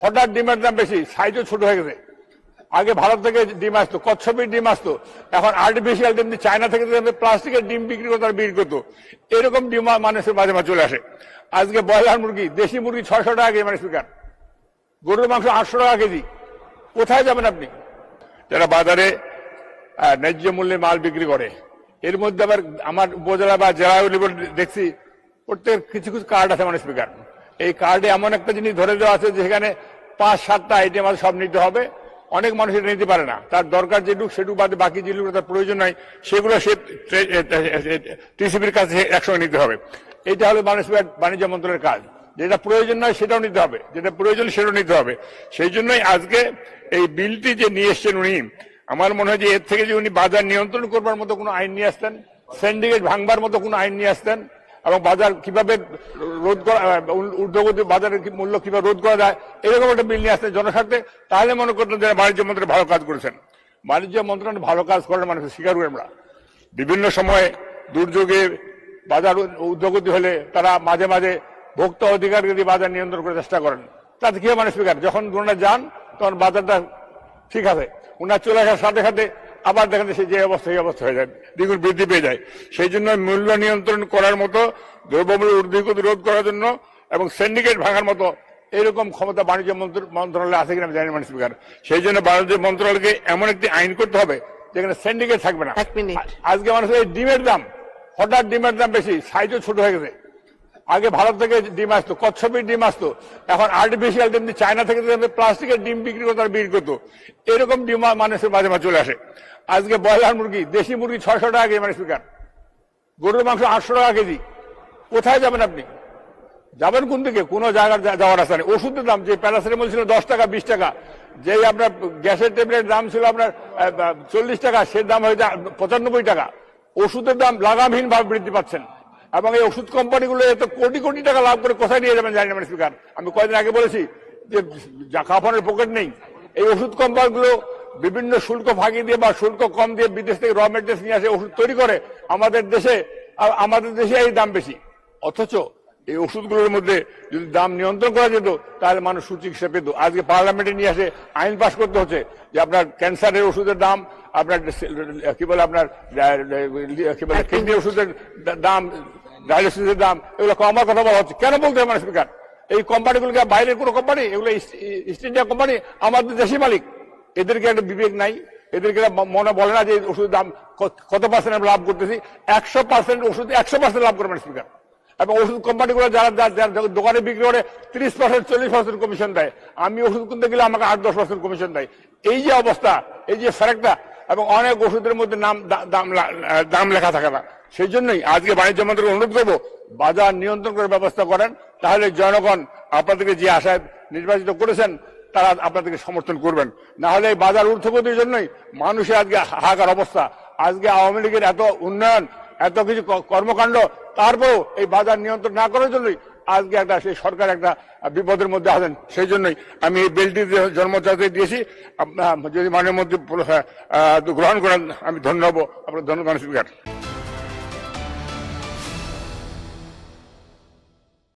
হঠাৎ ডিমের দাম বেশি, সাইজও ছোট হয়ে গেছে। আগে ভারত থেকে ডিম আসতো, কচ্ছপের ডিম আসতো, এখন আর্টিফিশিয়াল ডিম, চায়না থেকে প্লাস্টিকের ডিম বিক্রি করতো আর বিক্রি করতো। এরকম ডিম মানুষের মাঝে মাঝে চলে আসে। আজকে ব্রয়লার মুরগি, দেশি মুরগি 600 টাকা কেজি, মানে স্পিকার, গরুর মাংস 800 টাকা কেজি। কোথায় যাবেন আপনি? যারা বাজারে ন্যায্য মূল্যে মাল বিক্রি করে, এর মধ্যে আবার আমার উপজেলা বা জেলা দেখছি প্রত্যেক কিছু কিছু কার্ড আছে, মানে স্পিকার। এই কার্ডে এমন একটা জিনিস ধরে দেওয়া আছে যেখানে 5-7টা আইটেম আছে, সব নিতে হবে। অনেক মানুষ এটা নিতে পারে না, তার দরকার যেটুকু সেটুকু বাদে বাকি যেগুলো তার প্রয়োজন নাই সেগুলো সে টিসিবির কাছে একসঙ্গে নিতে হবে। এটা হলো বাণিজ্য মন্ত্রণালয়ের কাজ। যেটা প্রয়োজন নয় সেটাও নিতে হবে, যেটা প্রয়োজন সেটাও নিতে হবে। সেই জন্যই আজকে এই বিলটি যে নিয়ে এসছেন উনি, আমার মনে হয় যে এর থেকে যে উনি বাজার নিয়ন্ত্রণ করবার মতো কোনো আইন নিয়ে আসতেন, সিন্ডিকেট ভাঙবার মতো কোনো আইন নিয়ে আসতেন, এবং বাজার কিভাবে রোধ করা, ঊর্ধ্বগতি বাজারের মূল্য কিভাবে রোধ করা যায়, এরকম একটা বিল নিয়ে আসতেন জনস্বার্থে, তাহলে মনে করতেন যে বাণিজ্য মন্ত্রী ভালো কাজ করেছেন। বাণিজ্য মন্ত্রণালয় ভালো কাজ করার মানুষ স্বীকার করি আমরা। বিভিন্ন সময়ে দুর্যোগে বাজার ঊর্ধ্বগতি হলে তারা মাঝে মাঝে ভোক্তা অধিকারকে দিয়ে বাজার নিয়ন্ত্রণ করার চেষ্টা করেন। তাতে কি হয়, মানে স্পিকার, যখন ওনারা যান তখন বাজারটা ঠিক আছে, ওনার চলে আসার সাথে সাথে আবার দেখেন সে যে অবস্থা এই অবস্থা হয়ে যায়, দ্বিগুণ বৃদ্ধি পেয়ে যায়। সেই জন্য মূল্য নিয়ন্ত্রণ করার মতো, দ্রব্যমূল্য ঊর্ধ্বগতি রোধ করার জন্য এবং সিন্ডিকেট ভাঙার মতো এরকম ক্ষমতা বাণিজ্য মন্ত্রণালয়ে আছে কিনা জানি, মানে স্পিকার। সেই জন্য বাণিজ্য মন্ত্রণালয়কে এমন একটি আইন করতে হবে যেখানে সিন্ডিকেট থাকবে না। আজকে মানুষের এই ডিমের দাম, হঠাৎ ডিমের দাম বেশি, সাইজও ছোট হয়ে গেছে। আগে ভারত থেকে ডিম আসতো, কচ্ছপের ডিম আসতো, এখন আর্টিফিশিয়াল ডিম, চায়না থেকে প্লাস্টিকের ডিম বিক্রি করতো আর বিক্রি করতো। এরকম ডিম মানুষের মাঝে মাঝে চলে আসে। আজকে ব্রয়লার মুরগি, দেশি মুরগি 600 টাকা কেজি, মানে স্পিকার, গরুর মাংস 800 টাকা কেজি। কোথায় যাবেন আপনি? যাবেন কোন দিকে? কোনো জায়গার যাওয়ার রাস্তা নেই। ওষুধের দাম, যে প্যারাসিটামল ছিল 10 টাকা 20 টাকা, যে আপনার গ্যাসের ট্যাবলেটের দাম ছিল আপনার 40 টাকা, সে দাম হয়েছে 95 টাকা। ওষুধের দাম লাগামহীন ভাবে বৃদ্ধি পাচ্ছেন, এবং এই ওষুধ কোম্পানিগুলো এত কোটি কোটি টাকা লাভ করে কোথায় নিয়ে যাবেন জানি না, মানে স্পিকার। আমি কয়েকদিন আগে বলেছি যে কাফনের পকেট নেই। এই ওষুধ কোম্পানিগুলো বিভিন্ন শুল্ক ফাঁকি দিয়ে বা শুল্ক কম দিয়ে বিদেশ থেকে র মেটেরিয়ালস নিয়ে আসে, ওষুধ তৈরি করে আমাদের দেশে এই দাম বেশি। অথচ এই ওষুধগুলোর মধ্যে যদি দাম নিয়ন্ত্রণ করা যেত তাহলে মানুষ সুচিকিৎসা পেত। আজকে পার্লামেন্টে নিয়ে আসে আইন পাস করতে হচ্ছে যে আপনার ক্যান্সারের ওষুধের দাম, আপনার কি বলে আপনার কিডনি ওষুধের দাম, ডায়ালিসিসের দাম, এগুলো কমার কথা বলা হচ্ছে। কেন বলতে হবে, মানে স্পিকার? এই কোম্পানিগুলোকে বাইরের কোনো কোম্পানি, এগুলো ইস্ট ইন্ডিয়া কোম্পানি, আমাদের দেশি মালিক। এদেরকে একটা বিবেক নাই? এদেরকে মনে বলে না যে ওষুধের দাম কত পার্সেন্ট আমরা লাভ করতেছি? 100% ওষুধ 100% লাভ করবেন স্পিকার। এবং ওষুধ কোম্পানিগুলো যারা দোকানে বিক্রি করে 30%, 40% কমিশন দেয়। আমি ওষুধ কিনতে গেলে আমাকে 8-10% কমিশন দেয়। এই যে অবস্থা, এই যে ফারাকটা, এবং অনেক ওষুধের মধ্যে দাম লেখা থাকে না। সেই জন্যই আজকে বাণিজ্য মন্ত্রীকে অনুরোধ করবো, বাজার নিয়ন্ত্রণ করার ব্যবস্থা করেন, তাহলে জনগণ আপনাদেরকে যে আশায় নির্বাচিত করেছেন তারা আপনাদেরকে সমর্থন করবেন। না হলে এই বাজার ঊর্ধ্বগতির জন্যই মানুষের আজকে হাহাকার অবস্থা। আজকে আওয়ামী লীগের এত উন্নয়ন, এত কিছু কর্মকাণ্ড, তারপরেও এই বাজার নিয়ন্ত্রণ না করার জন্যই আজকে সেই সরকার একটা বিপদের মধ্যে আছেন। সেই জন্যই আমি এই বিলটি জন্মচাতে দিয়েছি। যদি মাননীয় মন্ত্রী গ্রহণ করেন আমি ধন্য হব। আপনার ধন্যবাদ স্পিকার।